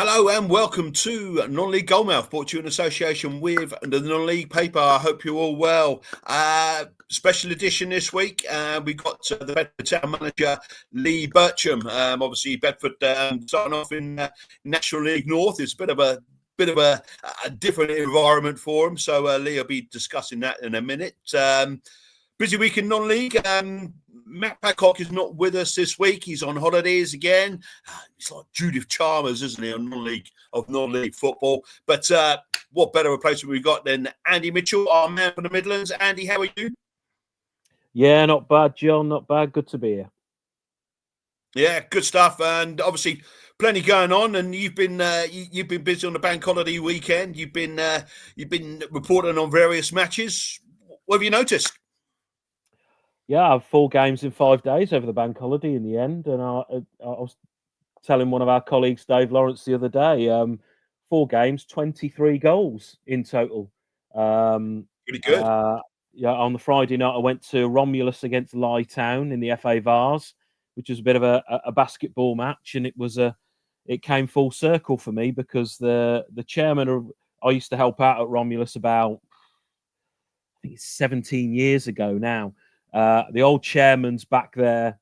Hello and welcome to Non-League Goalmouth, brought to you in association with the Non-League paper. I hope you're all well. Special edition this week. We got the Bedford Town manager, Lee Bircham. Obviously, Bedford starting off in National League North. It's a bit of a different environment for him. So Lee will be discussing that in a minute. Busy week in non-league. Matt Padcock is not with us this week. He's on holidays again. He's like Judith Chalmers, isn't he, on non-league football? But what better replacement we've got than Andy Mitchell, our man from the Midlands. Andy, how are you? Yeah, not bad, John. Not bad. Good to be here. Yeah, good stuff. And obviously, plenty going on. And you've been busy on the bank holiday weekend. You've been reporting on various matches. What have you noticed? Yeah, I have 4 games in 5 days over the bank holiday in the end. And I was telling one of our colleagues, Dave Lawrence, the other day, 4 games, 23 goals in total. Pretty good. Yeah, on the Friday night, I went to Romulus against Lee Town in the FA Vars, which was a bit of a basketball match. And it came full circle for me because the chairman I used to help out at Romulus about, I think it's 17 years ago now. The old chairman's back there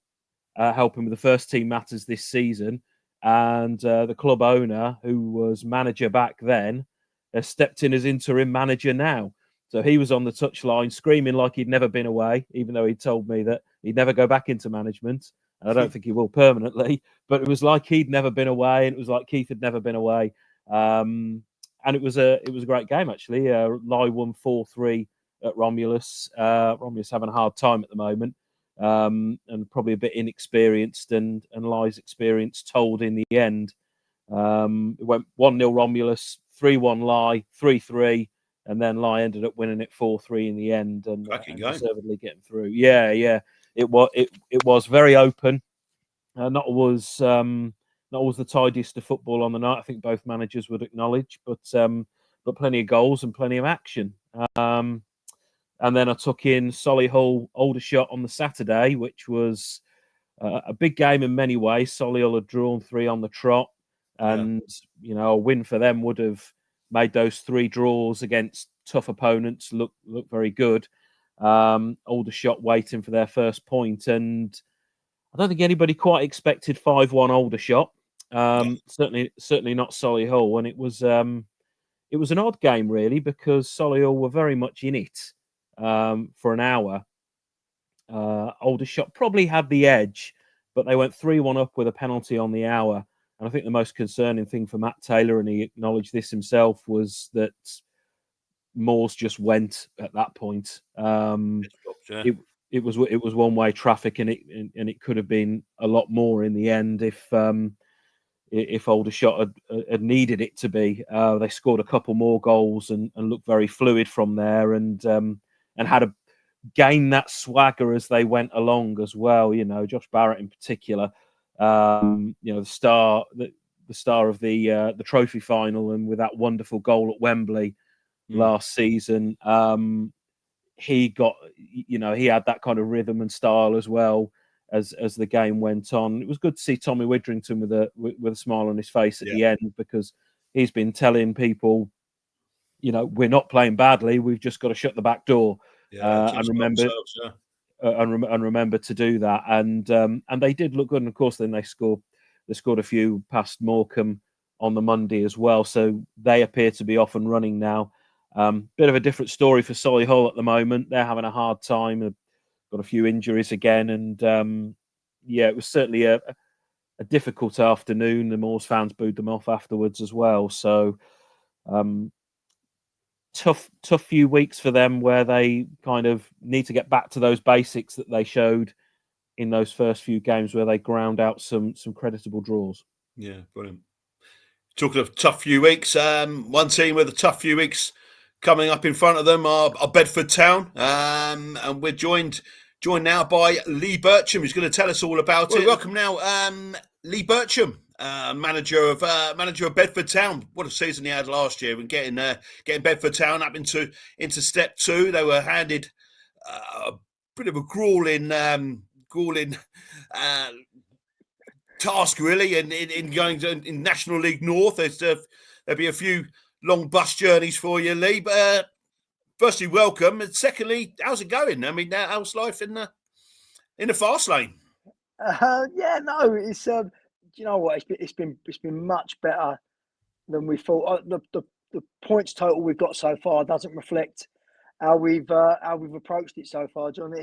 helping with the first team matters this season, and the club owner, who was manager back then, has stepped in as interim manager now. So he was on the touchline screaming like he'd never been away, even though he told me that he'd never go back into management. And I don't think he will permanently, but it was like he'd never been away, and it was like Keith had never been away. And it was a great game, actually. Lie won 4-3 at Romulus. Romulus having a hard time at the moment, and probably a bit inexperienced, and Lie's experience told in the end. It went 1-0 Romulus, 3-1 Lie, 3-3, and then Lie ended up winning it 4-3 in the end, and deservedly getting through. Yeah, it was very open. Not always the tidiest of football on the night, I think both managers would acknowledge, but plenty of goals and plenty of action. And then I took in Solihull Aldershot on the Saturday, which was a big game in many ways. Solihull had drawn 3 on the trot, and a win for them would have made those 3 draws against tough opponents look very good. Aldershot waiting for their first point, and I don't think anybody quite expected 5-1 Aldershot. Certainly not Solihull, and it was an odd game really, because Solihull were very much in it. For an hour. Aldershot probably had the edge, but they went 3-1 up with a penalty on the hour. And I think the most concerning thing for Matt Taylor, and he acknowledged this himself, was that Moores just went at that point. It was one-way traffic, and it could have been a lot more in the end if Aldershot had needed it to be. They scored a couple more goals and looked very fluid from there, and had to gain that swagger as they went along as well. Josh Barrett in particular, the star of the trophy final, and with that wonderful goal at Wembley last season, he had that kind of rhythm and style as well as the game went on. It was good to see Tommy Widrington with a smile on his face at the end, because he's been telling people, we're not playing badly. We've just got to shut the back door. And remember to do that. And they did look good. And of course, then they scored a few past Morecambe on the Monday as well. So they appear to be off and running now. Bit of a different story for Solihull at the moment. They're having a hard time. They've got a few injuries again. And it was certainly a difficult afternoon. The Moors fans booed them off afterwards as well. So tough few weeks for them, where they kind of need to get back to those basics that they showed in those first few games, where they ground out some creditable draws. Yeah, brilliant. Talking of tough few weeks, one team with a tough few weeks coming up in front of them are Bedford Town, and we're joined now by Lee Bircham, who's going to tell us all about it. Welcome now, Lee Bircham, manager of Bedford Town. What a season he had last year, and getting Bedford Town up into step 2. They were handed a bit of a grueling task really, and in going to in National League North. There'll be a few long bus journeys for you, Lee. But firstly, welcome, and secondly, how's it going? I mean, how's life in the fast lane? Yeah, no, it's do you know what? It's been much better than we thought. The points total we've got so far doesn't reflect how we've approached it so far, John.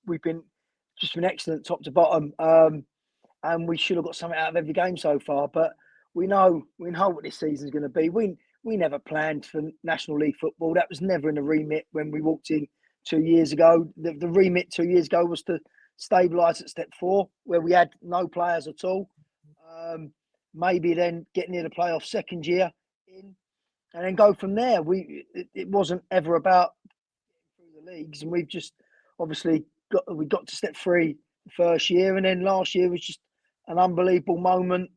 We've been excellent top to bottom, and we should have got something out of every game so far. But we know what this season's going to be. We never planned for National League football. That was never in the remit when we walked in 2 years ago. The remit 2 years ago was to stabilise at step 4, where we had no players at all. Maybe then get near the playoff second year in, and then go from there. It wasn't ever about through the leagues, and we've just obviously got to step 3 the first year, and then last year was just an unbelievable moment.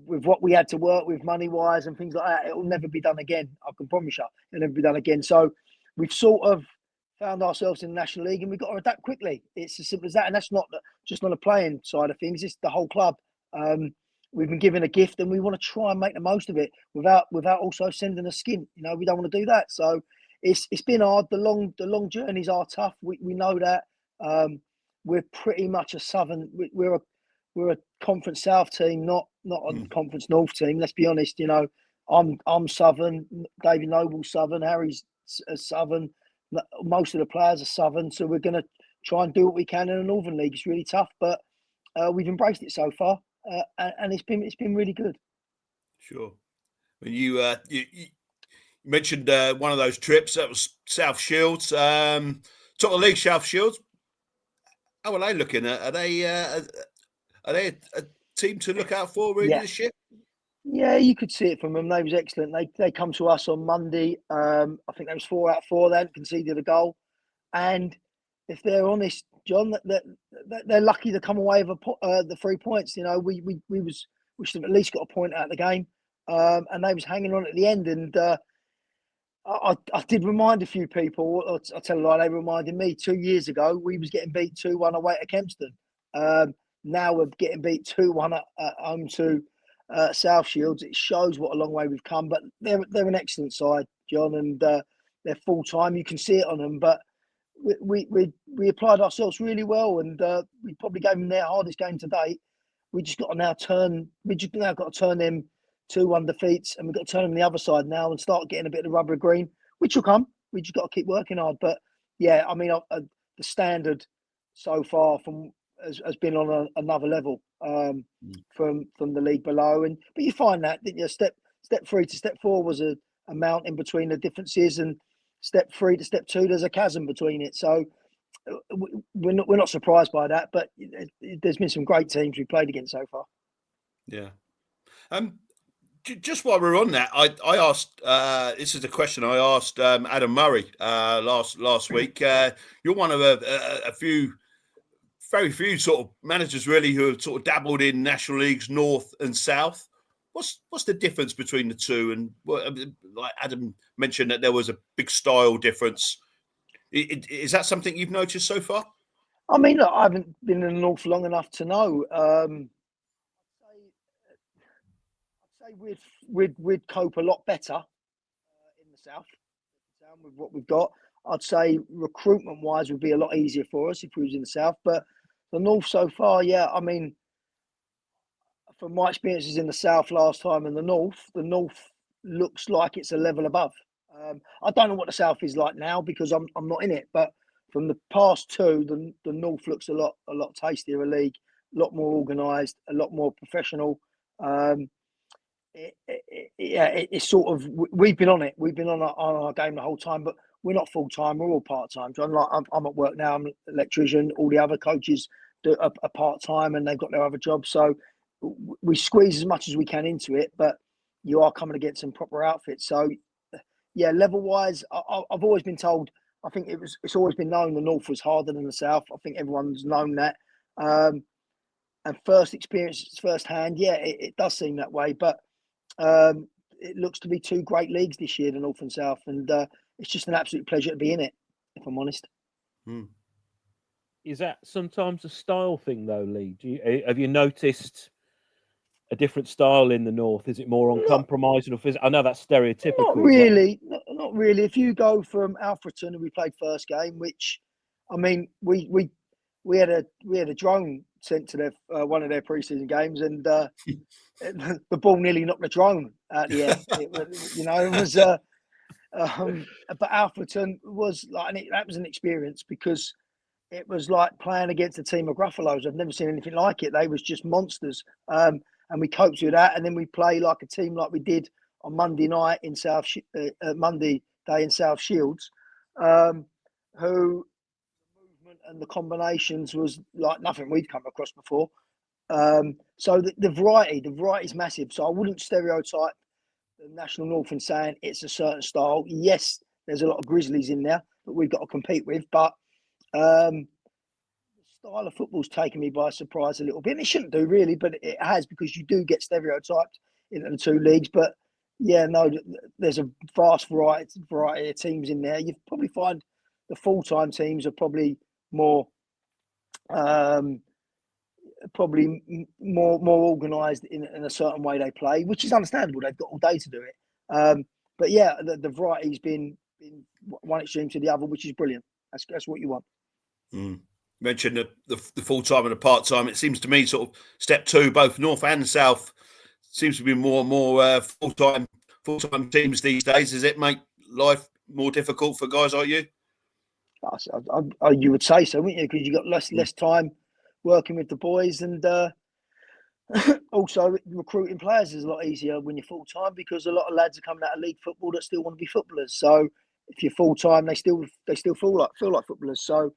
With what we had to work with money wise and things like that, it will never be done again. I can promise you, it'll never be done again. So we've sort of found ourselves in the National League, and we've got to adapt quickly. It's as simple as that, and that's not just on the playing side of things. It's the whole club. We've been given a gift, and we want to try and make the most of it without also sending a skin. You know, we don't want to do that. So it's been hard. The long journeys are tough. We know that. We're pretty much a southern. We're a Conference South team, not a Conference North team. Let's be honest. You know, I'm Southern. David Noble's Southern. Harry's Southern. Most of the players are Southern, so we're going to try and do what we can in the Northern League. It's really tough, but we've embraced it so far, and it's been really good. Sure. When you mentioned one of those trips, that was South Shields, top of the league. South Shields. How are they looking? Are they a team to look out for really this year? Yeah, you could see it from them. They was excellent. They come to us on Monday. I think they was 4 out of 4. They hadn't conceded a goal, and if they're honest, John, they're lucky to come away with the 3 points. You know, we should have at least got a point out of the game, and they was hanging on at the end. And I did remind a few people. I'll tell you, they reminded me 2 years ago we was getting beat 2-1 away at Kempston. Now we're getting beat 2-1 at home to South Shields. It shows what a long way we've come. But they're an excellent side, John, and they're full time. You can see it on them. But we applied ourselves really well, and we probably gave them their hardest game to date. We just got to now turn. We just now got to turn them 2-1 defeats, and we've got to turn them the other side now and start getting a bit of the rubber green, which will come. We just got to keep working hard. But yeah, I mean, the standard so far has been on another level from the league below, but you find that, didn't you? Step 3 to step 4 was a mountain between the differences, and step 3 to step 2 there's a chasm between it. So we're not surprised by that, but there's been some great teams we played against so far. Yeah. Just while we're on that, I asked. This is a question I asked Adam Murray last week. You're one of very few sort of managers really who have sort of dabbled in National Leagues North and South. What's the difference between the two? And like Adam mentioned, that there was a big style difference. Is that something you've noticed so far? I mean, look, I haven't been in the North long enough to know. I'd say we'd cope a lot better in the South with what we've got. I'd say recruitment-wise would be a lot easier for us if we was in the South. But the North so far, yeah, I mean, from my experiences in the South last time and the North looks like it's a level above. I don't know what the South is like now because I'm not in it, but from the past two, the North looks a lot tastier a league, a lot more organised, a lot more professional. It's sort of, we've been on it. We've been on our game the whole time, but we're not full time. We're all part time. So I'm at work now. I'm an electrician. All the other coaches are part time, and they've got their other jobs. So we squeeze as much as we can into it, but you are coming to get some proper outfits. So yeah, level wise, I've always been told. I think it's always been known the North was harder than the South. I think everyone's known that. And first experience, first hand, yeah, it does seem that way. But it looks to be two great leagues this year, the North and South, and it's just an absolute pleasure to be in it, if I'm honest. Is that sometimes a style thing, though, Lee? Have you noticed a different style in the north? Is it more uncompromising or physical? I know that's stereotypical. Not really. Not really. If you go from Alfreton, and we played first game, which, I mean, we had a drone sent to their one of their preseason games, and the ball nearly knocked the drone out of the air. It was. But Alfreton was like, that was an experience because it was like playing against a team of Gruffalos. I've never seen anything like it. They was just monsters. And we coped with that. And then we play like a team like we did on Monday night in Monday day in South Shields, who the movement and the combinations was like nothing we'd come across before. So the variety is massive. So I wouldn't stereotype the National North in saying it's a certain style. Yes, there's a lot of Grizzlies in there that we've got to compete with, but the style of football's taken me by surprise a little bit. And it shouldn't do really, but it has, because you do get stereotyped into the two leagues. But yeah, no, there's a vast variety of teams in there. You probably find the full-time teams are probably more organised in a certain way they play, which is understandable. They've got all day to do it. But yeah, the variety's been one extreme to the other, which is brilliant. That's what you want. You mentioned the full-time and the part-time. It seems to me sort of step two, both North and South, seems to be more and more full-time teams these days. Does it make life more difficult for guys like you? You would say so, wouldn't you? Because you got less time working with the boys, and also recruiting players is a lot easier when you're full-time, because a lot of lads are coming out of league football that still want to be footballers. So if you're full-time, they still feel like footballers. So,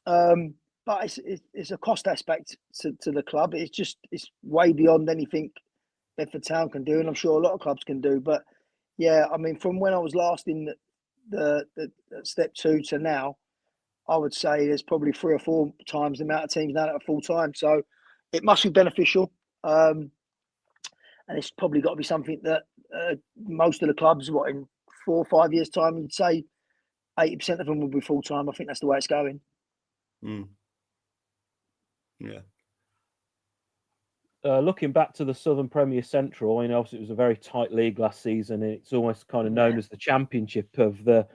but it's a cost aspect to the club. It's way beyond anything Bedford Town can do, and I'm sure a lot of clubs can do. But yeah, I mean, from when I was last in the step two to now, I would say there's probably 3 or 4 times the amount of teams now that are full-time. So it must be beneficial. And it's probably got to be something that most of the clubs, in 4 or 5 years' time, you'd say 80% of them will be full-time. I think that's the way it's going. Yeah. Looking back to the Southern Premier Central, obviously it was a very tight league last season. It's almost kind of known as the championship of the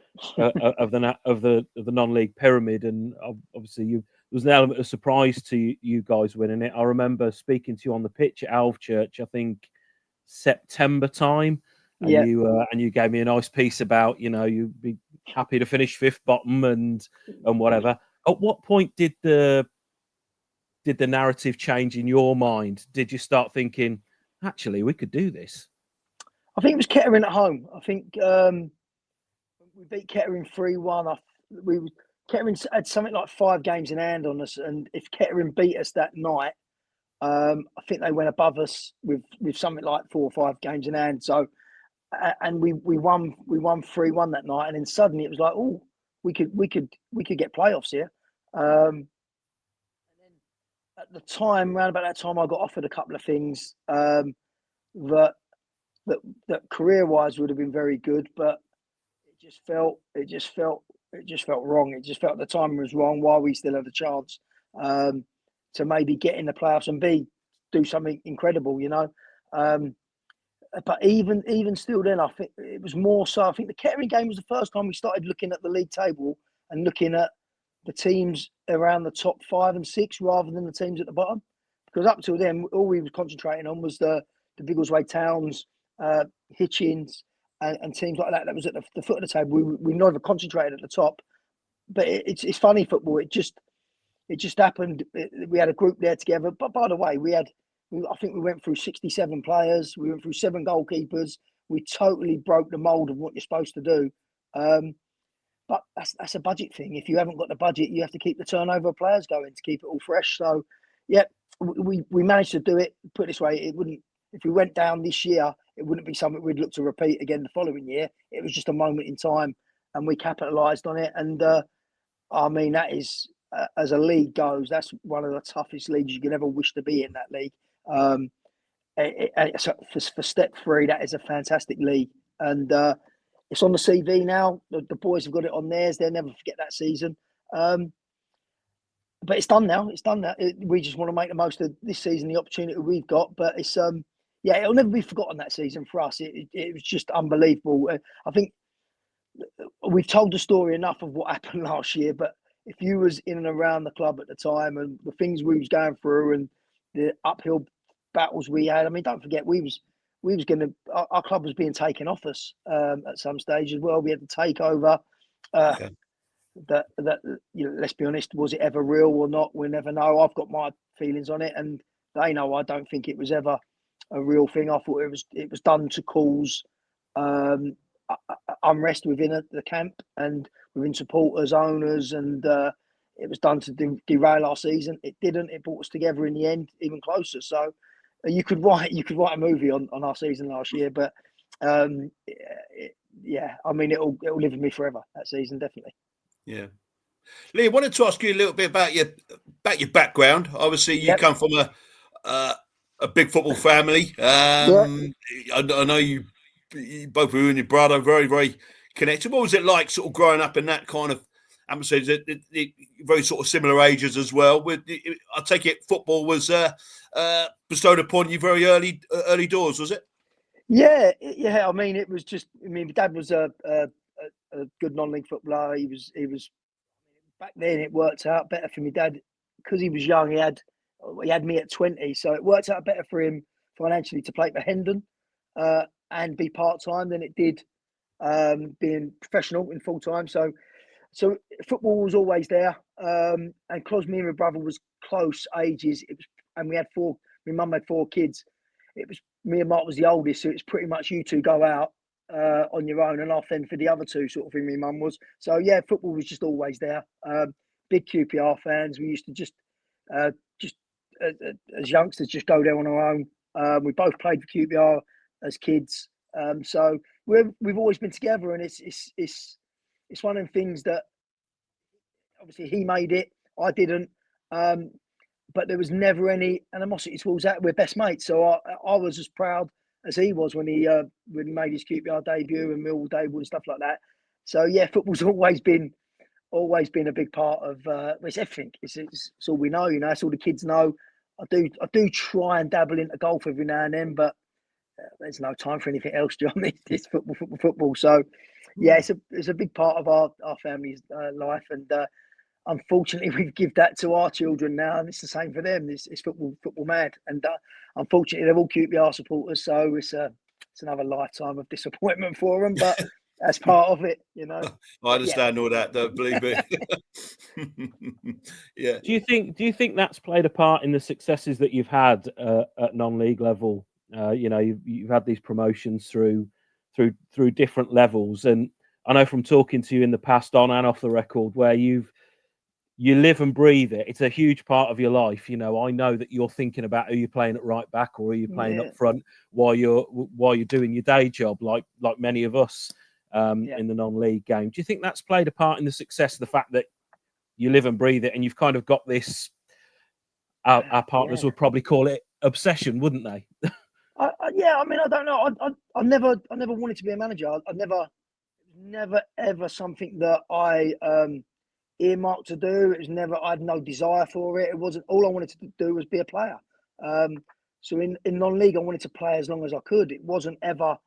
non-league pyramid, and obviously there was an element of surprise to you guys winning it. I remember speaking to you on the pitch at Alvechurch, I think September time, and you gave me a nice piece about you'd be happy to finish 5th bottom and whatever. At what point did the narrative change in your mind? Did you start thinking, actually, we could do this? I think it was Kettering at home. I think we beat Kettering 3-1. Kettering had something like 5 games in hand on us, and if Kettering beat us that night, I think they went above us with something like 4 or 5 games in hand. So, and we won 3-1 that night, and then suddenly it was like, oh, we could get playoffs here. At the time, around about that time, I got offered a couple of things that career-wise would have been very good, but it just felt wrong. It just felt the timing was wrong while we still had a chance to maybe get in the playoffs and do something incredible, But even still, then I think it was more so. I think the Kettering game was the first time we started looking at the league table and looking at the teams around the top 5 and 6 rather than the teams at the bottom, because up till then all we were concentrating on was the Biggleswade Towns, Hitchins, and teams like that. That was at the foot of the table. We never concentrated at the top. But it's funny, football. It just happened. We had a group there together. But by the way, I think we went through 67 players. We went through 7 goalkeepers. We totally broke the mould of what you're supposed to do. But that's a budget thing. If you haven't got the budget, you have to keep the turnover of players going to keep it all fresh. So, yeah, we managed to do it. Put it this way, it wouldn't. If we went down this year, it wouldn't be something we'd look to repeat again the following year. It was just a moment in time, and we capitalised on it. And I mean, that is, as a league goes, that's one of the toughest leagues you could ever wish to be in. That league. For step 3, that is a fantastic league, and it's on the CV now. The boys have got it on theirs. They'll never forget that season. but it's done now. It's done now. We just want to make the most of this season, the opportunity we've got. But it's it'll never be forgotten, that season for us. It was just unbelievable. I think we've told the story enough of what happened last year, but if you was in and around the club at the time and the things we was going through and the uphill battles we had, I mean, don't forget we was going to, our club was being taken off us at some stage as well. We had to take over. That let's be honest, was it ever real or not? We'll never know. I've got my feelings on it, and they know I don't think it was ever a real thing. I thought it was done to cause unrest within the camp and within supporters, owners, and it was done to derail our season. It didn't. It brought us together in the end, even closer. So you could write a movie on our season last year, but I mean, it'll live with me forever. That season, definitely. Yeah. Lee, I wanted to ask you a little bit about your background. Obviously, you come from a big football family. I know you both, you and your brother, are very, very connected. What was it like sort of growing up in that kind of atmosphere? Very sort of similar ages as well. I take it football was bestowed upon you very early doors, was it? Yeah. I mean, it was just. I mean, my dad was a good non-league footballer. He was back then. It worked out better for my dad because he was young. He had me at 20, so it worked out better for him financially to play for Hendon and be part-time than it did being professional in full-time. So football was always there, and because me and my brother was close ages, and we had four. My mum had 4 kids. It was me and Mark was the oldest, so it's pretty much you two go out on your own, and I'll fend for the other 2, sort of thing. My mum was. So yeah, football was just always there. Big QPR fans. We used to just as youngsters just go there on our own. We both played for QPR as kids, so we've always been together, and it's one of the things that obviously he made it, I didn't, but there was never any animosity towards that. We're best mates, so I was as proud as he was when he made his QPR debut and Millwall debut and stuff like that. So yeah, football's always been a big part of it's everything. It's all we know, it's all the kids know. I do try and dabble into golf every now and then, but there's no time for anything else, John. It's football. So yeah, it's a big part of our family's life, and unfortunately we give that to our children now, and it's the same for them. It's football mad, and unfortunately they're all QPR supporters, so it's another lifetime of disappointment for them, but that's part of it, I understand all that, don't believe me. Yeah. Do you think that's played a part in the successes that you've had at non-league level? You've had these promotions through different levels, and I know from talking to you in the past, on and off the record, where you live and breathe it. It's a huge part of your life. I know that you're thinking about who you're playing at right back or who you're playing up front while you're doing your day job, like many of us in the non-league game. Do you think that's played a part in the success of the fact that you live and breathe it, and you've kind of got this? Our partners would probably call it obsession, wouldn't they? I mean, I don't know. I never wanted to be a manager. I never ever something that I earmarked to do. It was never. I had no desire for it. It wasn't. All I wanted to do was be a player. So in non-league, I wanted to play as long as I could. It wasn't ever,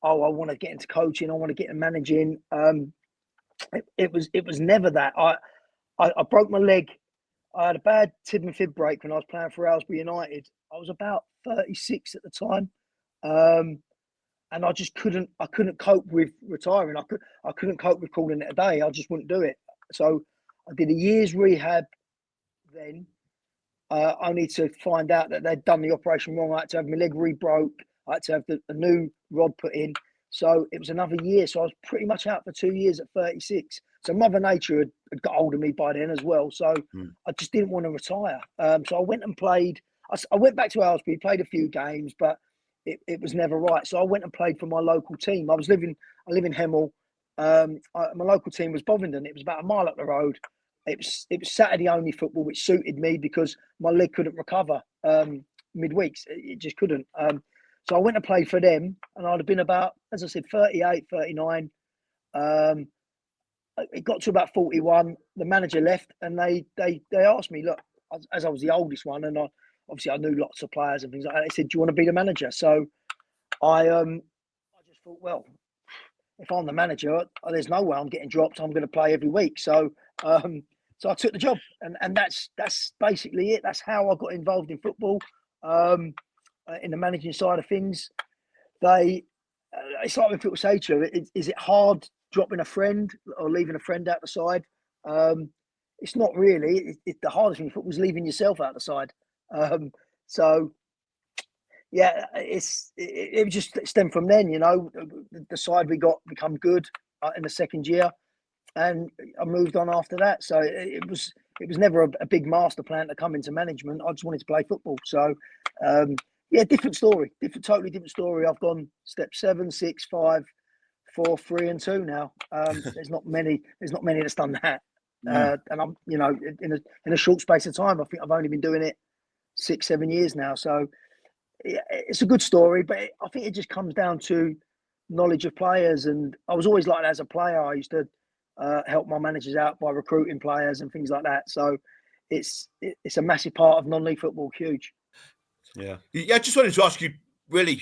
I want to get into coaching. I want to get into managing. It was never that. I broke my leg. I had a bad tib and fib break when I was playing for Aylesbury United. I was about 36 at the time, and I just couldn't. I couldn't cope with retiring. I couldn't cope with calling it a day. I just wouldn't do it. So I did a year's rehab then, only to find out that they'd done the operation wrong. I had to have my leg re-broke. I had to have a new rod put in. So it was another year. So I was pretty much out for 2 years at 36. So Mother Nature had got hold of me by then as well. So I just didn't want to retire. So I went and played. I went back to Aylesbury, played a few games, but it was never right. So I went and played for my local team. I live in Hemel. My local team was Bovingdon. It was about a mile up the road. It was Saturday only football, which suited me because my leg couldn't recover midweeks. It just couldn't. So I went to play for them, and I'd have been about, as I said, 38, 39. it got to about 41. The manager left, and they asked me, look, as I was the oldest one, and obviously I knew lots of players and things like that. They said, "Do you want to be the manager?" So I just thought, well, if I'm the manager, there's no way I'm getting dropped. I'm going to play every week. So so I took the job, and that's basically it. That's how I got involved in football, in the managing side of things. It's like when people say to you, is it hard dropping a friend or leaving a friend out the side? It's not really. The hardest thing in football is leaving yourself out the side. So yeah, it just stemmed from then. The side we got become good in the second year, and I moved on after that. So it was never a big master plan to come into management. I just wanted to play football. So yeah, different story, totally different story. I've gone step 7, 6, 5, 4, 3, and 2 now. There's not many that's done that. And I'm, in a short space of time, I think I've only been doing it 6, 7 years now. So it's a good story, but I think it just comes down to knowledge of players. And I was always like that as a player. I used to help my managers out by recruiting players and things like that. So it's a massive part of non-league football. Huge. Yeah. I just wanted to ask you, really,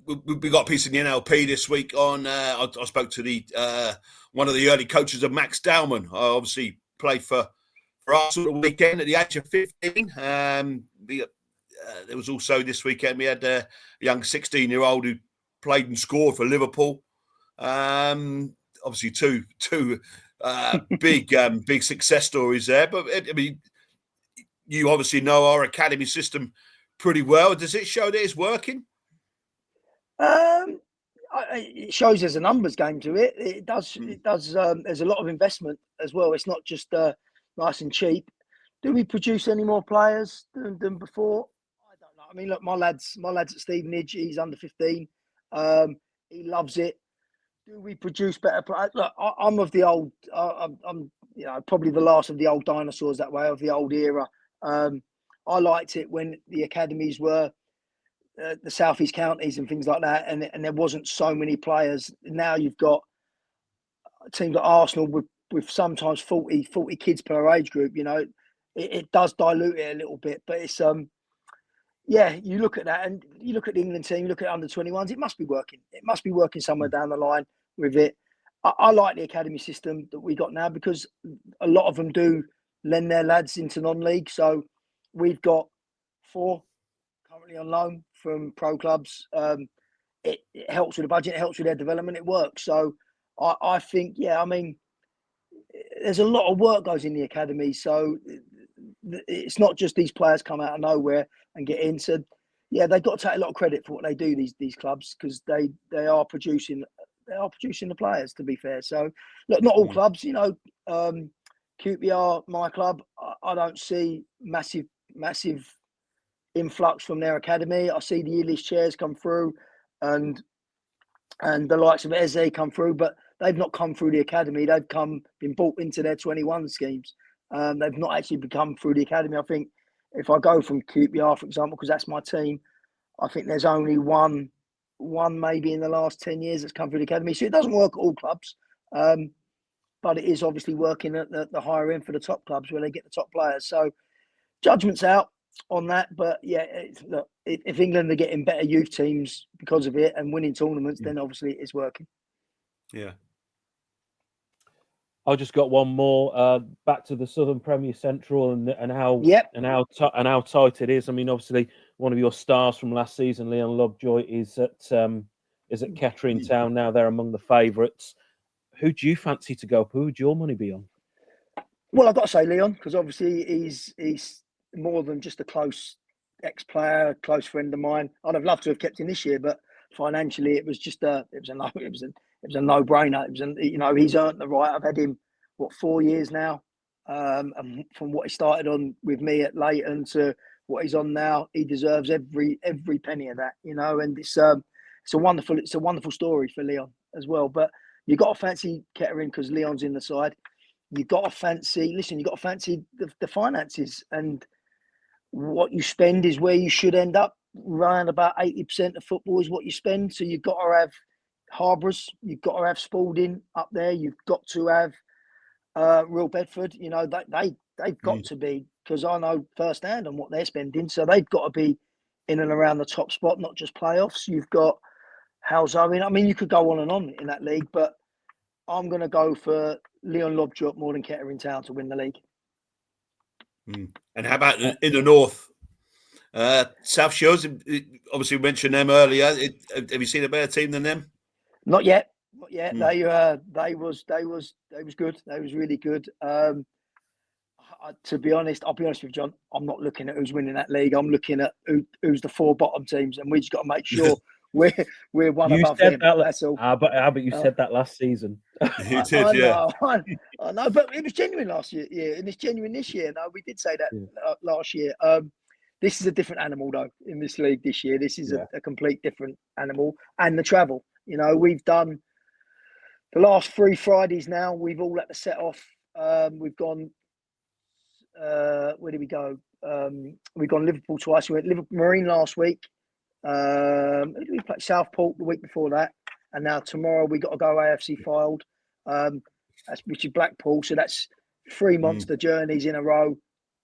we got a piece in the NLP this week on, I spoke to the one of the early coaches of Max Dowman. I obviously played for Arsenal the weekend at the age of 15. There was also this weekend, we had a young 16-year-old who played and scored for Liverpool. Obviously, two big success stories there. But, I mean, you obviously know our academy system pretty well. Does it show that it's working? It shows there's a numbers game to it. It does. It does. There's a lot of investment as well. It's not just nice and cheap. Do we produce any more players than before? I don't know. I mean, look, my lads at Stevenage. He's under 15. He loves it. Do we produce better players? Look, I'm of the old. I'm probably the last of the old dinosaurs that way, of the old era. I liked it when the academies were the southeast counties and things like that, and there wasn't so many players. Now you've got teams like Arsenal with sometimes 40 kids per age group. It does dilute it a little bit, but it's yeah. You look at that, and you look at the England team, you look at under 21s. It must be working. It must be working somewhere down the line with it. I like the academy system that we got now, because a lot of them do lend their lads into non-league. So we've got 4 currently on loan from pro clubs. It helps with the budget, it helps with their development, it works. So I think, yeah, I mean, there's a lot of work goes in the academy. So it's not just these players come out of nowhere and get in. So yeah, they've got to take a lot of credit for what they do, these clubs, because they are producing the players, to be fair. So look, not all clubs, QPR, my club, I don't see massive influx from their academy. I see the yearly shares come through, and the likes of Eze come through, but they've not come through the academy. They've been bought into their 21 schemes. They've not actually become through the academy. I think if I go from QPR, for example, because that's my team, I think there's only one maybe in the last 10 years that's come through the academy. So it doesn't work at all clubs, but it is obviously working at the higher end for the top clubs where they get the top players. So judgment's out on that, but yeah, look, if England are getting better youth teams because of it and winning tournaments, then obviously it's working. Yeah. I just got one more back to the Southern Premier Central and how tight it is. I mean, obviously, one of your stars from last season, Leon Lovejoy, is at Couchy and Town now. They're among the favourites. Who do you fancy to go up? Who would your money be on? Well, I've got to say Leon, because obviously he's more than just a close ex-player, a close friend of mine. I'd have loved to have kept him this year, but financially it was a no-brainer. He's earned the right. I've had him 4 years now, and from what he started on with me at Leighton to what he's on now, he deserves every penny of that. And it's a wonderful story for Leon as well. But you got to fancy Kettering because Leon's in the side. You got to fancy the finances, and what you spend is where you should end up. Around about 80% of football is what you spend. So you've got to have Harbours, you've got to have Spalding up there. You've got to have Real Bedford. You know, they've got to be, because I know firsthand on what they're spending. So they've got to be in and around the top spot, not just playoffs. You've got How's Owen. I mean, you could go on and on in that league, but I'm going to go for Leon Lobdrop more than Kettering Town to win the league. And how about in the north? South Shores, obviously we mentioned them earlier. Have you seen a better team than them? Not yet. They was good. They was really good. To be honest, I'll be honest with you, John. I'm not looking at who's winning that league. I'm looking at who's the 4 bottom teams, and we just got to make sure we're one above them. That's all. But you said that last season. You did, yeah. I know, but it was genuine last year, and it's genuine this year. No, we did say that last year. This is a different animal, though, in this league this year. This is a complete different animal. And the travel. You know, we've done the last 3 Fridays now. We've all had to set off. We've gone, where did we go? We've gone Liverpool twice. We went Liverpool Marine last week. We played Southport the week before that. And now tomorrow we got to go AFC Filed, which is Blackpool. So that's 3 monster journeys in a row.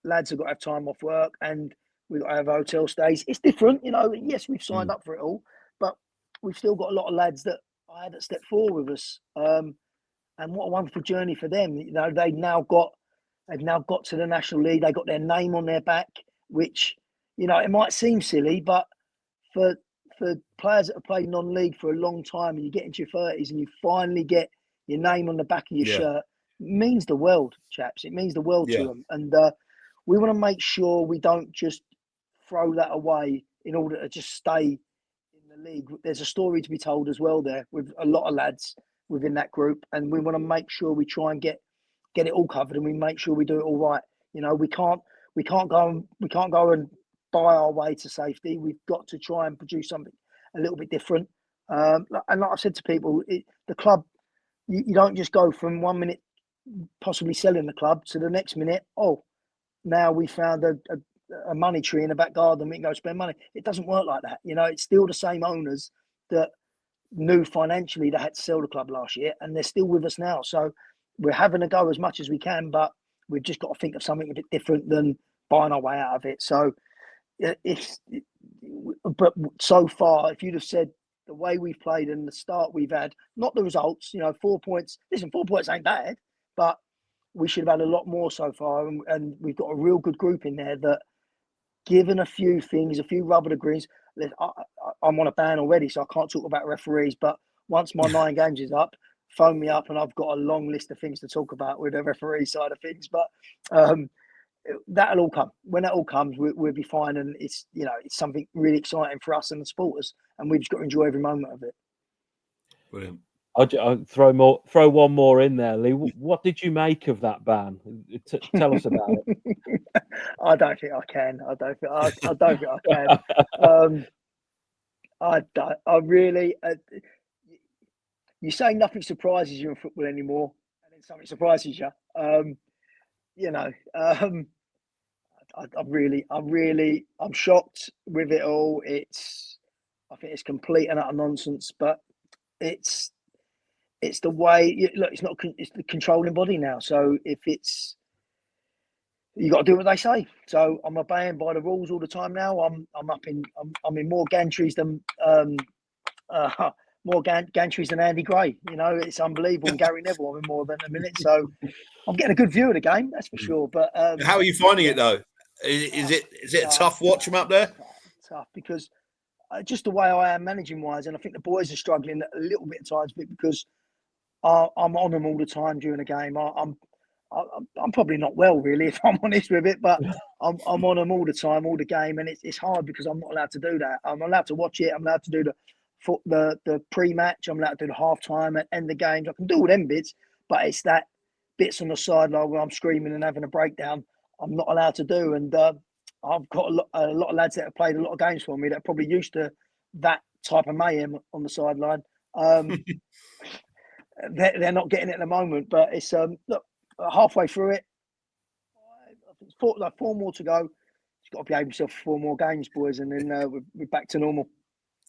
Lads have got to have time off work, and we've got to have hotel stays. It's different, you know. Yes, we've signed up for it all, but we've still got a lot of lads that I had that stepped forward with us. And what a wonderful journey for them. You know, they've now got to the National League. They got their name on their back, which, you know, it might seem silly, but for players that have played non-league for a long time, and you get into your 30s and you finally get your name on the back of your shirt, it means the world, chaps. It means the world to them. And we want to make sure we don't just throw that away in order to just stay in the league. There's a story to be told as well there with a lot of lads within that group, and we want to make sure we try and get it all covered, and we make sure we do it all right. You know, we can't go and buy our way to safety. We've got to try and produce something a little bit different. And like I've said to people, the club, you don't just go from 1 minute possibly selling the club to the next minute, now we found a money tree in the back garden, we can go spend money. It doesn't work like that. You know, it's still the same owners that knew financially they had to sell the club last year, and they're still with us now. So we're having a go as much as we can, but we've just got to think of something a bit different than buying our way out of it. So but so far, if you'd have said the way we've played and the start we've had, not the results, you know, 4 points. Listen, 4 points ain't bad, but we should have had a lot more so far. And we've got a real good group in there that, given a few things, a few rubber to greens, I'm on a ban already, so I can't talk about referees. But once my 9 games is up, phone me up, and I've got a long list of things to talk about with the referee side of things. But that'll all come. When that all comes, we'll be fine. And it's, you know, it's something really exciting for us and the supporters, and we've just got to enjoy every moment of it. Brilliant. I'll throw one more in there, Lee. What did you make of that ban? Tell us about it. I don't think I can. I don't think I can. I really. You say nothing surprises you in football anymore, and then something surprises you. You know, I'm shocked with it all. I think it's complete and utter nonsense, but it's the way. Look, it's the controlling body now. So if you got to do what they say. So I'm obeying by the rules all the time now. I'm in more gantries than Andy Gray. You know, it's unbelievable. And Gary Neville, I'm in more than a minute. So I'm getting a good view of the game, that's for sure. But how are you finding it though? Is it a tough watch from up there? Tough because just the way I am managing wise, and I think the boys are struggling a little bit at times because I'm on them all the time during the game. I'm probably not well, really, if I'm honest with it, but I'm on them all the time, all the game, and it's hard because I'm not allowed to do that. I'm allowed to watch it. I'm allowed to do the pre-match. I'm allowed to do the half-time and end the games. I can do all them bits, but it's that bits on the sideline where I'm screaming and having a breakdown I'm not allowed to do. And I've got a lot of lads that have played a lot of games for me that are probably used to that type of mayhem on the sideline. They're not getting it at the moment, but it's look, halfway through it. I think it's 4 more to go. He's got to behave himself for 4 more games, boys, and then we're back to normal.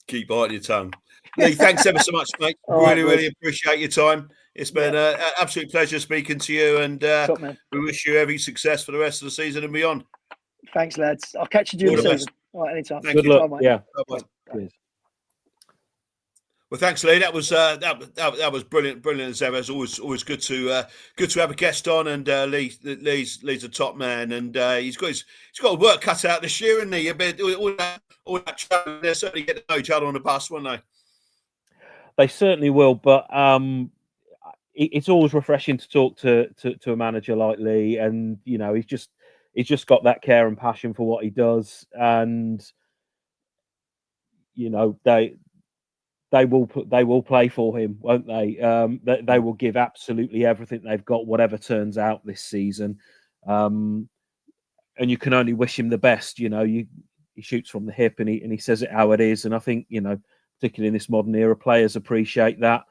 Keep biting your tongue. Lee, thanks ever so much, mate. Really appreciate your time. It's been an absolute pleasure speaking to you, and we wish you every success for the rest of the season and beyond. Thanks, lads. I'll catch you during the season. All right, anytime. Good luck. Bye, yeah. Bye. Cheers. Well, thanks, Lee. That was brilliant as ever. It's always good to have a guest on, and Lee's a top man, and he's got work cut out this year, isn't he? All that travel, they'll certainly get to know each other on the bus, won't they? They certainly will, but it's always refreshing to talk to a manager like Lee, and he's just got that care and passion for what he does, and they will play for him, won't they? They will give absolutely everything they've got, whatever turns out this season. And you can only wish him the best. He shoots from the hip, and he says it how it is. And I think, particularly in this modern era, players appreciate that.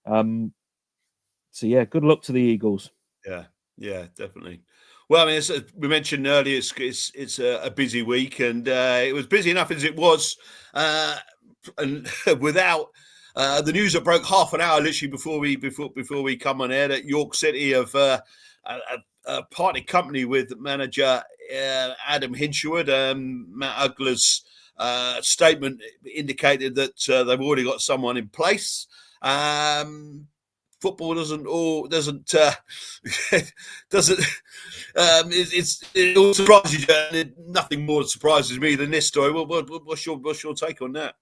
So yeah, good luck to the Eagles. Yeah, definitely. Well, I mean, as we mentioned earlier, it's a busy week, and it was busy enough as it was. And without the news that broke half an hour literally before we come on air, that York City have parted company with manager Adam Hinshelwood. Matt Ugler's statement indicated that they've already got someone in place. Football doesn't it all surprises you, and nothing more surprises me than this story. What's your take on that?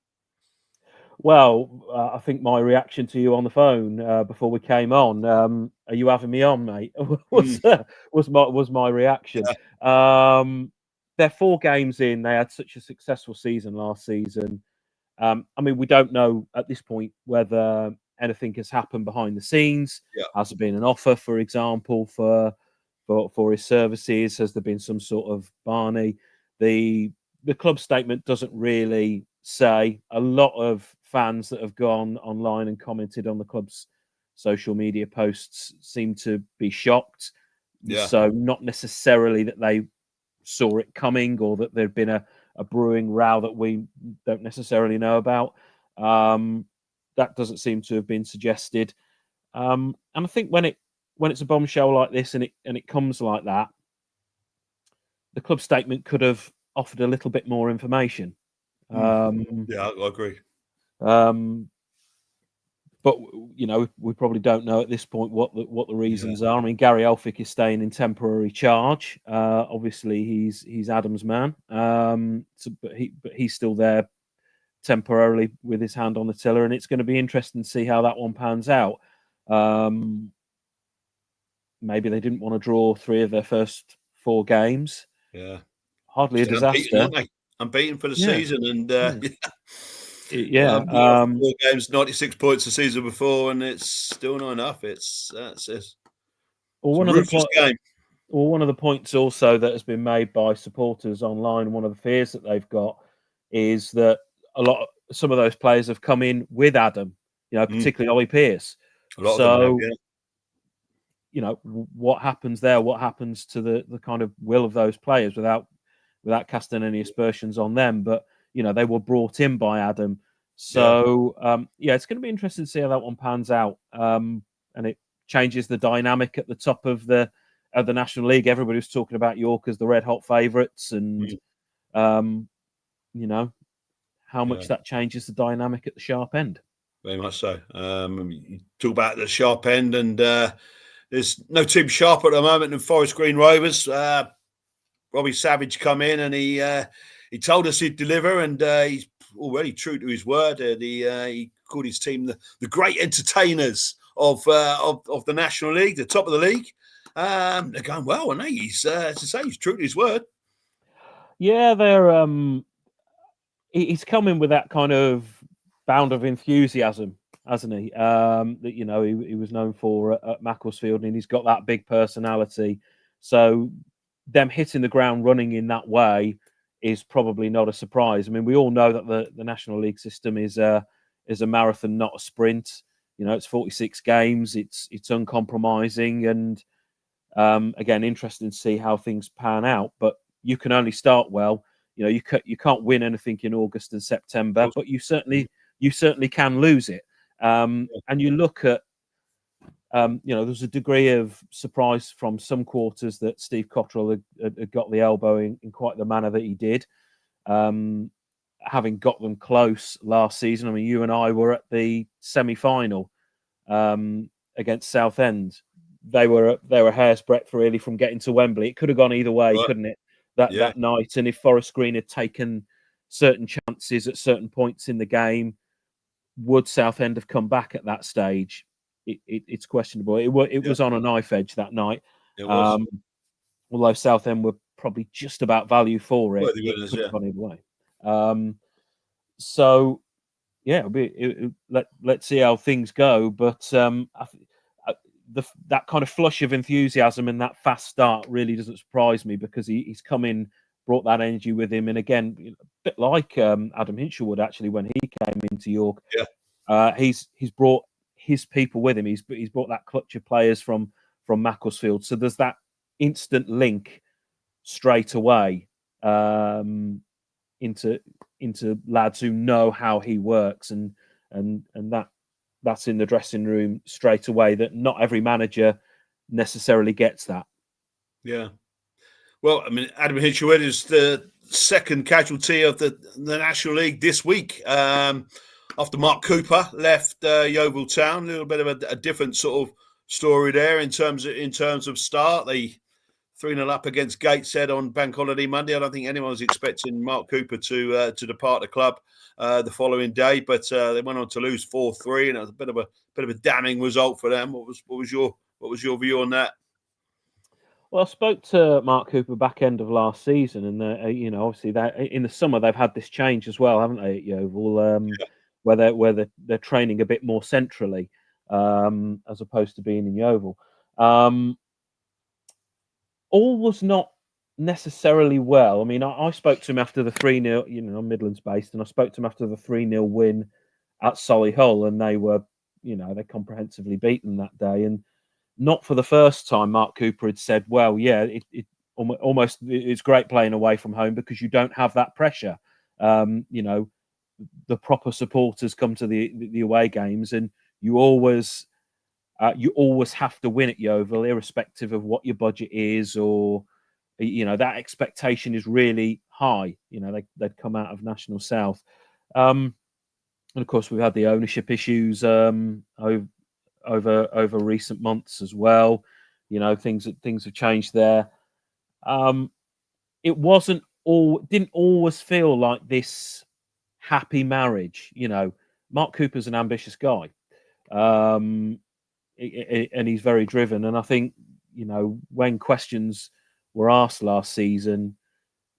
Well, I think my reaction to you on the phone before we came on, are you having me on, mate? was my reaction. Yeah. They're 4 games in. They had such a successful season last season. I mean, we don't know at this point whether anything has happened behind the scenes. Yeah. Has there been an offer, for example, for his services? Has there been some sort of Barney? The club statement doesn't really say. A lot of fans that have gone online and commented on the club's social media posts seem to be shocked. Yeah. So not necessarily that they saw it coming, or that there'd been a brewing row that we don't necessarily know about. That doesn't seem to have been suggested. And I think when it's a bombshell like this and it comes like that, the club statement could have offered a little bit more information. Yeah, I agree. But we probably don't know at this point what the reasons are. I mean, Gary Elphick is staying in temporary charge. Obviously, he's Adam's man. But he's still there temporarily with his hand on the tiller, and it's going to be interesting to see how that one pans out. Maybe they didn't want to draw 3 of their first 4 games. Yeah, hardly a disaster. Unbeaten for the season, and 4 games, 96 points the season before, and it's still not enough. One of the points also that has been made by supporters online, one of the fears that they've got is that some of those players have come in with Adam, particularly Ollie Pearce. So, what happens there? What happens to the kind of will of those players without casting any aspersions on them? But they were brought in by Adam. So it's going to be interesting to see how that one pans out. And it changes the dynamic at the top of the National League. Everybody was talking about York as the red hot favourites, and how much that changes the dynamic at the sharp end. Very much so. You talk about the sharp end, and there's no team sharp at the moment than Forest Green Rovers. Robbie Savage come in, and he told us he'd deliver, and he's already true to his word. He called his team the great entertainers of the National League, the top of the league. They're going well, aren't they? He's true to his word. Yeah, they're. He's coming with that kind of bound of enthusiasm, hasn't he? That he was known for at Macclesfield, and he's got that big personality. So them hitting the ground running in that way is probably not a surprise. I mean, we all know that the National League system is a marathon, not a sprint. It's 46 games. It's uncompromising, and again, interesting to see how things pan out. But you can only start well you can't win anything in August and September, but you certainly can lose it. And you look at, there's a degree of surprise from some quarters that Steve Cotterill had got the elbow in quite the manner that he did. Having got them close last season. I mean, you and I were at the semi-final against Southend. They were a hair's breadth really from getting to Wembley. It could have gone either way, couldn't it? That night. And if Forest Green had taken certain chances at certain points in the game, would Southend have come back at that stage? It's questionable. It was on a knife edge that night. It was. Although Southend were probably just about value for it, It could have gone either way. So yeah, let's see how things go. But that kind of flush of enthusiasm and that fast start really doesn't surprise me, because he's come in, brought that energy with him, and again, a bit like Adam Hinshelwood actually when he came into York. He's brought his people with him. He's brought that clutch of players from Macclesfield. So there's that instant link straight away into lads who know how he works, and that's in the dressing room straight away. That not every manager necessarily gets that. Yeah. Well, I mean, Adam Hinshelwood is the second casualty of the National League this week. After Mark Cooper left Yeovil Town, a little bit of a different sort of story there in terms of start. They 3-0 up against Gateshead on Bank Holiday Monday. I don't think anyone was expecting Mark Cooper to depart the club the following day, but they went on to lose 4-3, and it was a bit of a damning result for them. What was your view on that? Well, I spoke to Mark Cooper back end of last season, and obviously that in the summer they've had this change as well, haven't they, at Yeovil, where they're training a bit more centrally as opposed to being in Yeovil. All was not necessarily well. I mean, I spoke to him after the 3-0, I'm Midlands based, and I spoke to him after the 3-0 win at Solihull, and they were, they comprehensively beaten that day. And not for the first time, Mark Cooper had said, well, yeah, it almost, it's great playing away from home because you don't have that pressure. The proper supporters come to the away games, and you always have to win at Yeovil, irrespective of what your budget is, or that expectation is really high. They'd come out of National South, and of course we've had the ownership issues over recent months as well. Things have changed there. It didn't always feel like this happy marriage. Mark Cooper's an ambitious guy. And he's very driven. And I think, when questions were asked last season,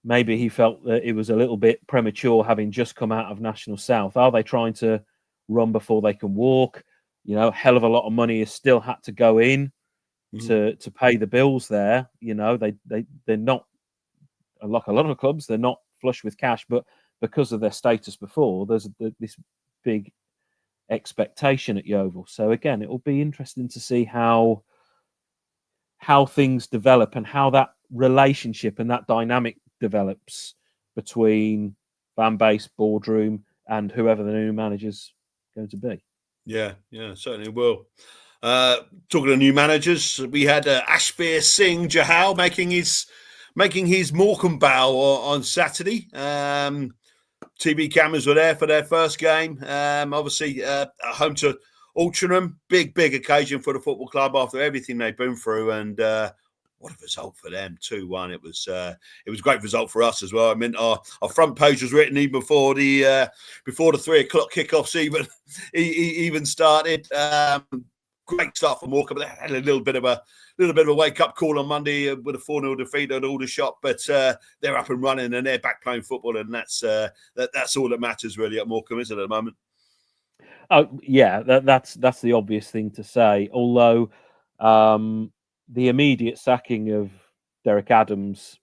maybe he felt that it was a little bit premature having just come out of National South. Are they trying to run before they can walk? A hell of a lot of money has still had to go in to pay the bills there. They're not, like a lot of clubs, they're not flush with cash, but because of their status before, there's this big expectation at Yeovil. So again, it will be interesting to see how things develop and how that relationship and that dynamic develops between fan base, boardroom, and whoever the new manager's going to be. Yeah, certainly will. Talking of new managers, we had Ashbir Singh Jahal making his Morecambe bow on Saturday. TV cameras were there for their first game. Obviously, home to Altrincham, big occasion for the football club after everything they've been through, and what a result for them, 2-1. It was a great result for us as well. I mean, our front page was written even before the 3:00 kickoffs even started. Great start for Morecambe. They had a little bit of a wake up call on Monday with a 4-0 defeat at Aldershot, but they're up and running and they're back playing football, and that's all that matters really at Morecambe, isn't it, at the moment? Oh yeah, that's the obvious thing to say. Although the immediate sacking of Derek Adams,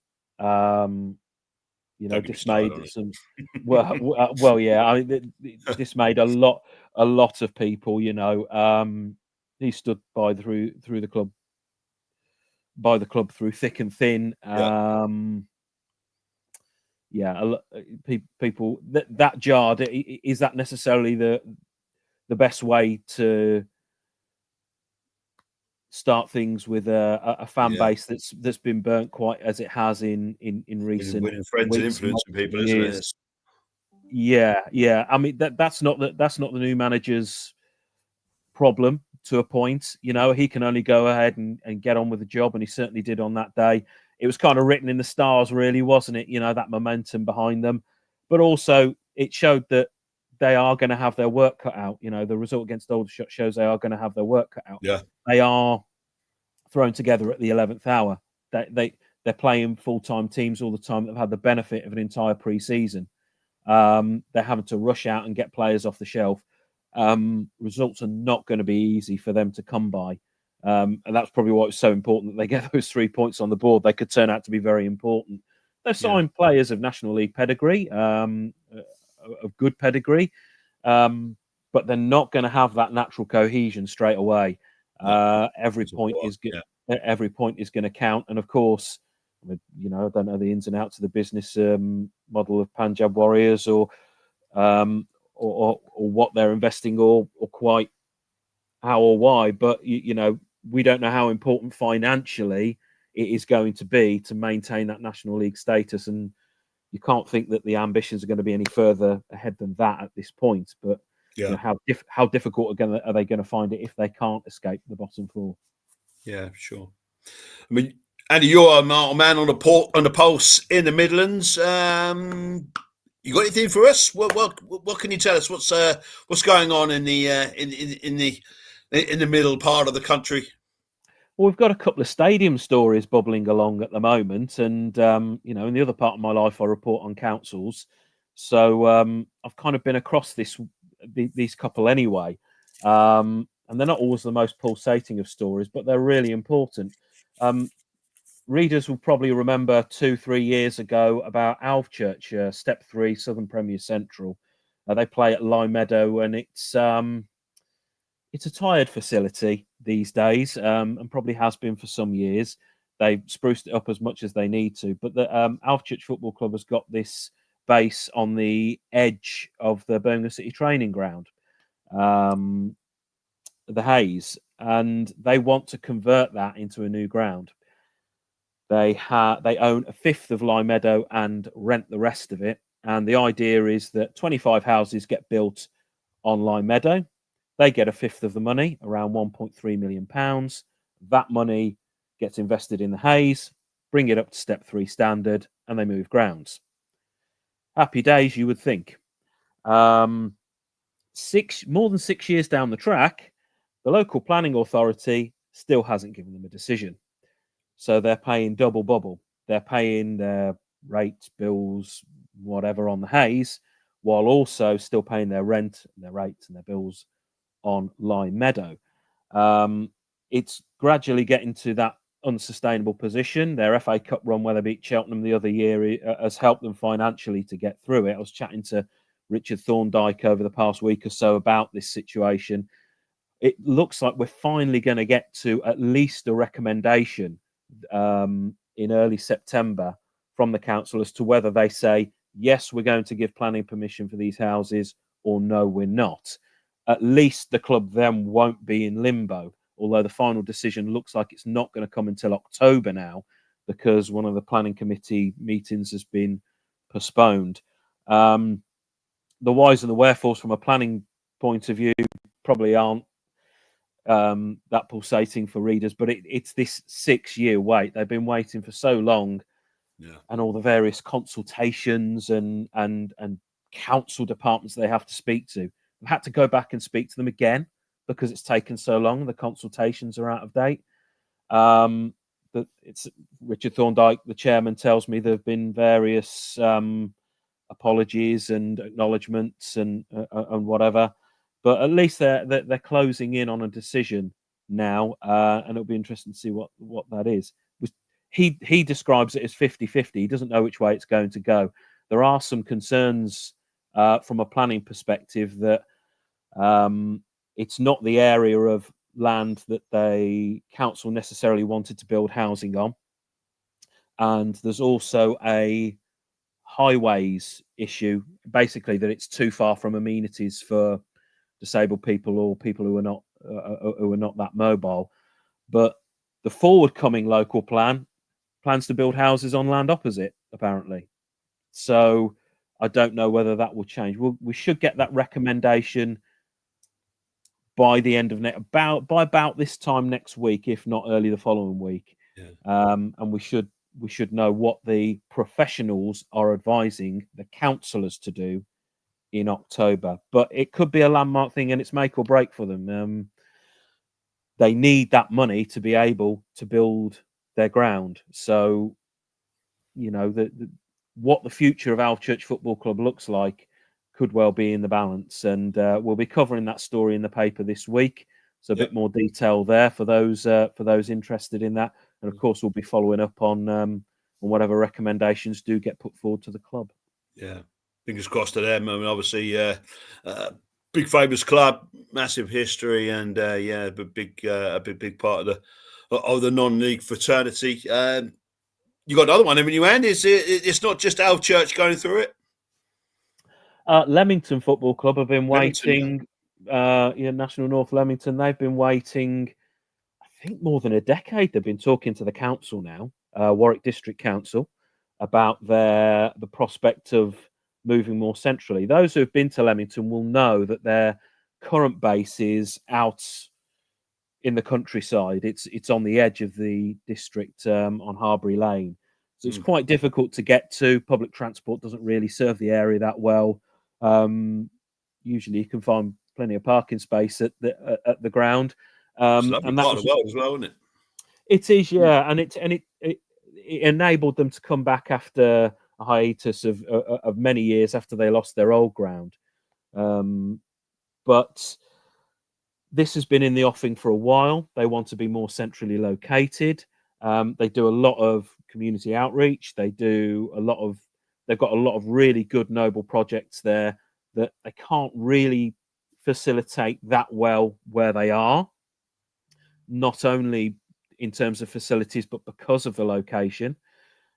dismayed some. Well, yeah. I mean, dismayed a lot of people. He stood by through the club through thick and thin. people that jarred. Is that necessarily the best way to start things with a fan base that's been burnt quite as it has in recent winning friends and influencing people, isn't it? Yeah. I mean that's not the new manager's problem to a point. He can only go ahead and get on with the job, and he certainly did on that day. It was kind of written in the stars, really, wasn't it? That momentum behind them, but also it showed that they are going to have their work cut out. The result against Aldershot shows they are going to have their work cut out. Yeah, they are thrown together at the 11th hour. They're playing full-time teams all the time that have had the benefit of an entire pre-season. They're having to rush out and get players off the shelf. Results are not going to be easy for them to come by. And that's probably why it's so important that they get those 3 points on the board. They could turn out to be very important. They've signed players of National League pedigree, of good pedigree, but they're not going to have that natural cohesion straight away. Every point is going to count, and of course, I don't know the ins and outs of the business model of Punjab Warriors or what they're investing or quite how or why, but we don't know how important financially it is going to be to maintain that National League status, and you can't think that the ambitions are going to be any further ahead than that at this point. But how difficult are they going to find it if they can't escape the bottom four? Yeah, sure. I mean, Andy, you're a man on the pulse in the Midlands. You got anything for us? What can you tell us? What's going on in the middle part of the country? Well, we've got a couple of stadium stories bubbling along at the moment, and in the other part of my life, I report on councils, so I've kind of been across these couple anyway, and they're not always the most pulsating of stories, but they're really important. Readers will probably remember 2-3 years ago about Alvechurch, Step 3, Southern Premier Central. They play at Lime Meadow, and it's a tired facility these days, and probably has been for some years. They've spruced it up as much as they need to, but the Alvechurch Football Club has got this base on the edge of the Birmingham City training ground, the Hayes, and they want to convert that into a new ground. They own a fifth of Lime Meadow and rent the rest of it. And the idea is that 25 houses get built on Lime Meadow. They get a fifth of the money, around £1.3 million. That money gets invested in the Hayes, bring it up to Step 3 standard, and they move grounds. Happy days, you would think. More than 6 years down the track, the local planning authority still hasn't given them a decision. So they're paying double bubble. They're paying their rates, bills, whatever on the Hayes, while also still paying their rent, and their rates and their bills on Lime Meadow. It's gradually getting to that unsustainable position. Their FA Cup run, where they beat Cheltenham the other year, has helped them financially to get through it. I was chatting to Richard Thorndyke over the past week or so about this situation. It looks like we're finally going to get to at least a recommendation in early September from the council as to whether they say, yes, we're going to give planning permission for these houses, or no, we're not. At least the club then won't be in limbo, although the final decision looks like it's not going to come until October now, because one of the planning committee meetings has been postponed. The whys and the wherefores from a planning point of view probably aren't that pulsating for readers, but it's this 6-year wait. They've been waiting for so long, and all the various consultations and council departments they have to speak to. I've had to go back and speak to them again because it's taken so long. The consultations are out of date. But it's Richard Thorndyke, the chairman, tells me there have been various apologies and acknowledgements and whatever. But at least they're closing in on a decision now, and it'll be interesting to see what that is. He describes it as 50-50. He doesn't know which way it's going to go. There are some concerns from a planning perspective that it's not the area of land that the council necessarily wanted to build housing on. And there's also a highways issue, basically that it's too far from amenities for disabled people or people who are not that mobile. But the forward-coming local plan plans to build houses on land opposite, apparently. So I don't know whether that will change. We should get that recommendation by the end of about this time next week, if not early the following week. Yeah. And we should know what the professionals are advising the councillors to do in October. But it could be a landmark thing, and it's make or break for them. They need that money to be able to build their ground. So, you know, what the future of our church football club looks like could well be in the balance. And we'll be covering that story in the paper this week. So a bit more detail there for those interested in that. And of course, we'll be following up on whatever recommendations do get put forward to the club. Yeah, fingers crossed to them. I mean, obviously, big famous club, massive history, and a big part of the non-league fraternity. You got another one, haven't you, Andy? It's not just our church going through it. Leamington Football Club have been waiting. National North Leamington. They've been waiting, I think, more than a decade. They've been talking to the council now, Warwick District Council, about the prospect of moving more centrally. Those who have been to Leamington will know that their current base is out in the countryside. It's on the edge of the district on Harbury Lane. So it's quite difficult to get to. Public transport doesn't really serve the area that well. Usually you can find plenty of parking space at the ground. It's a lovely part of the world as well, isn't it? It is, yeah. And it enabled them to come back after a hiatus of many years after they lost their old ground. But this has been in the offing for a while. They want to be more centrally located. They do a lot of community outreach. They've got a lot of really good, noble projects there that they can't really facilitate that well where they are. Not only in terms of facilities, but because of the location.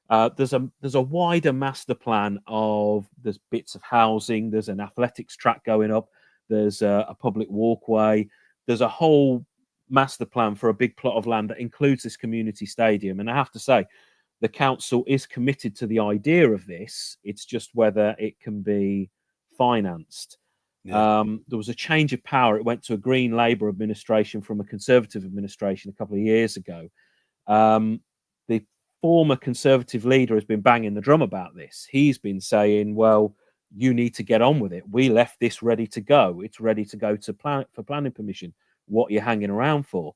There's a wider master plan there's bits of housing. There's an athletics track going up. There's a public walkway. There's a whole master plan for a big plot of land that includes this community stadium. And I have to say, the council is committed to the idea of this. It's just whether it can be financed. Yeah. There was a change of power. It went to a Green Labour administration from a Conservative administration a couple of years ago. The former Conservative leader has been banging the drum about this. He's been saying, well, you need to get on with it. We left this ready to go. It's ready to go for planning permission. What you're hanging around for?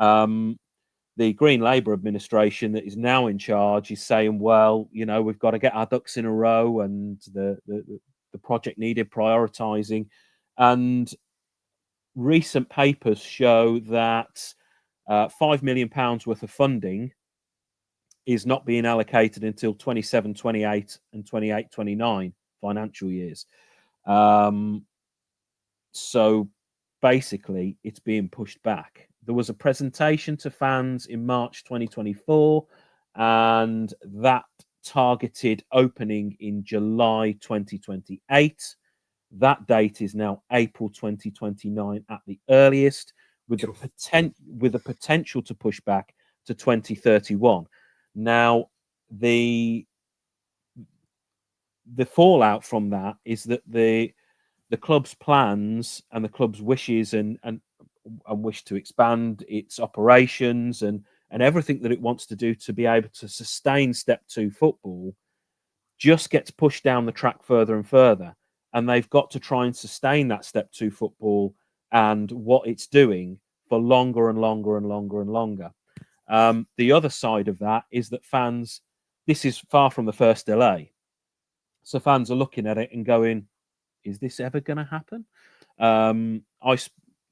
The Green Labour administration that is now in charge is saying, well, you know, we've got to get our ducks in a row, and the project needed prioritising. And recent papers show that £5 million worth of funding is not being allocated until 27, 28 and 28, 29 financial years. So basically, it's being pushed back. There was a presentation to fans in March 2024, and that targeted opening in July 2028. That date is now April 2029 at the earliest, with the potential to push back to 2031. Now, the fallout from that is that the club's plans and the club's wishes and wish to expand its operations and everything that it wants to do to be able to sustain Step 2 football just gets pushed down the track further and further. And they've got to try and sustain that Step 2 football and what it's doing for longer and longer and longer and longer. The other side of that is that fans, this is far from the first delay. So fans are looking at it and going, is this ever going to happen?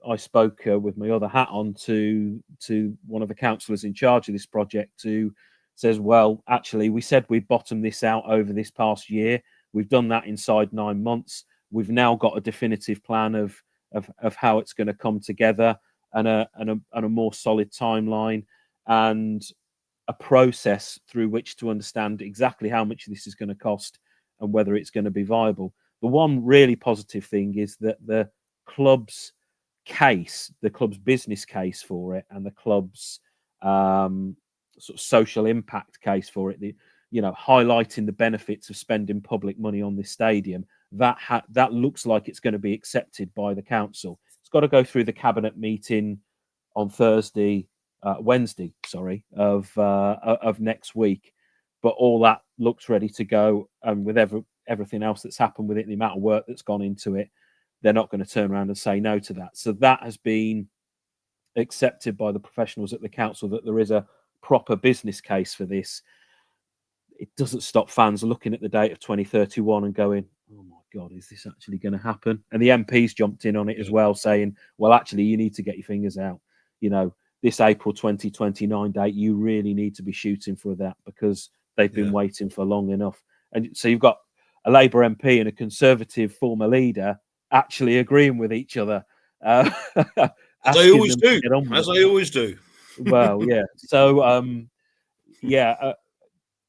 I spoke with my other hat on to one of the councillors in charge of this project, who says, well, actually, we said we'd bottom this out over this past year. We've done that inside 9 months. We've now got a definitive plan of how it's going to come together, and a more solid timeline and a process through which to understand exactly how much this is going to cost and whether it's going to be viable. The one really positive thing is that the club's case, the club's business case for it, and the club's sort of social impact case for it, highlighting the benefits of spending public money on this stadium, that looks like it's going to be accepted by the council. It's got to go through the cabinet meeting on Wednesday, of next week. But all that looks ready to go, and with everything else that's happened with it, the amount of work that's gone into it, they're not going to turn around and say no to that. So that has been accepted by the professionals at the council, that there is a proper business case for this. It doesn't stop fans looking at the date of 2031 and going, oh my God, is this actually going to happen? And the MPs jumped in on it as well, saying, well, actually, you need to get your fingers out. This April 2029 date, you really need to be shooting for that, because they've been waiting for long enough. And so you've got a Labour MP and a Conservative former leader actually agreeing with each other. As they always do. Well, yeah. So,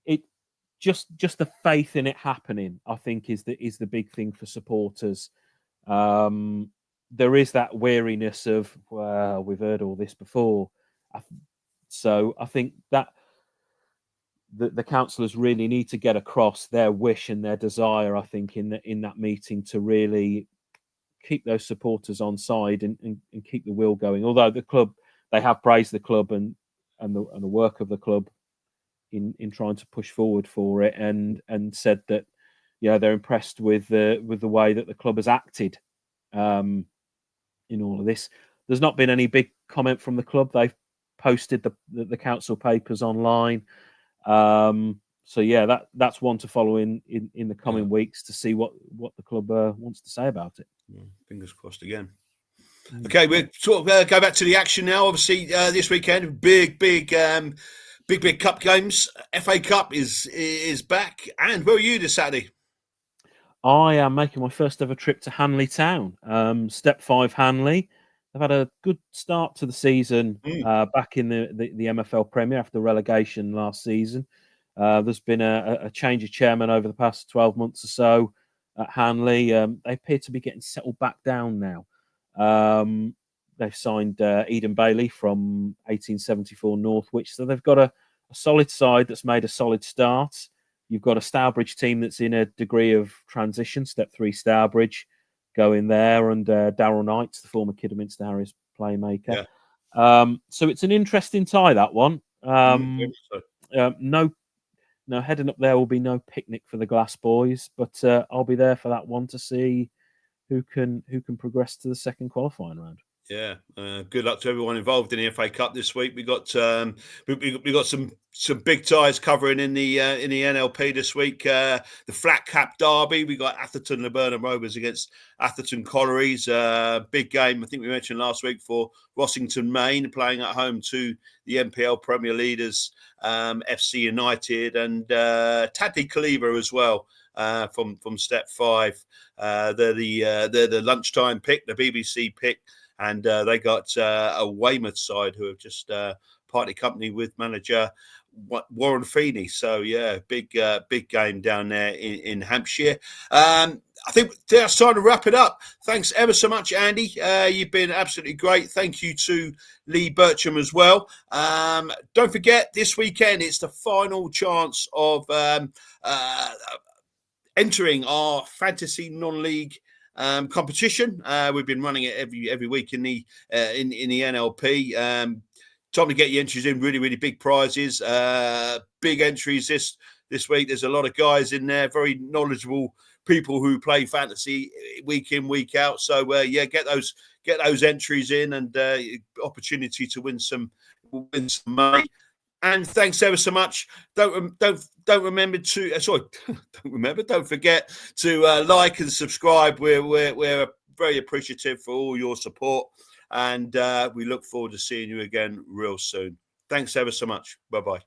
it just the faith in it happening, I think, is the big thing for supporters. There is that weariness of, well, we've heard all this before. So I think that the councillors really need to get across their wish and their desire, I think, in that meeting, to really keep those supporters on side and keep the wheel going. Although the club, they have praised the club and the work of the club in trying to push forward for it, and said that they're impressed with the way that the club has acted in all of this. There's not been any big comment from the club. They've posted the council papers online. So that's one to follow in the coming weeks, to see what the club wants to say about it. Fingers crossed again. Okay, we'll go back to the action now. Obviously, this weekend, big cup games. FA Cup is back. And where are you this Saturday? I am making my first ever trip to Hanley Town. Step 5 Hanley. They've had a good start to the season back in the MFL Premier after relegation last season. There's been a change of chairman over the past 12 months or so at Hanley. They appear to be getting settled back down now. They've signed Eden Bailey from 1874 Northwich. So they've got a solid side that's made a solid start. You've got a Stourbridge team that's in a degree of transition. Step 3 Stourbridge going there, and Darryl Knights, the former Kidderminster Harriers playmaker. So it's an interesting tie, that one. No, heading up there will be no picnic for the Glass boys, but I'll be there for that one to see who can progress to the second qualifying round. Yeah, good luck to everyone involved in the FA Cup this week. We got some big ties covering in the NLP this week. The Flat Cap Derby. We got Atherton Laburnum Rovers against Atherton Collieries. Big game. I think we mentioned last week for Rossington Main, playing at home to the NPL Premier leaders FC United, and Tadley Cleaver as well from Step 5. They're the lunchtime pick, the BBC pick. And they got a Weymouth side who have just parted company with manager Warren Feeney. So, big game down there in Hampshire. I think that's time to wrap it up. Thanks ever so much, Andy. You've been absolutely great. Thank you to Lee Bircham as well. Don't forget, this weekend, it's the final chance of entering our fantasy non-league competition. We've been running it every week in the NLP. Time to get your entries in. Really, really big prizes. Big entries this week. There's a lot of guys in there, very knowledgeable people who play fantasy week in, week out. So get those entries in, and opportunity to win some money. And thanks ever so much. Don't forget to like and subscribe. We're very appreciative for all your support, and we look forward to seeing you again real soon. Thanks ever so much. Bye bye.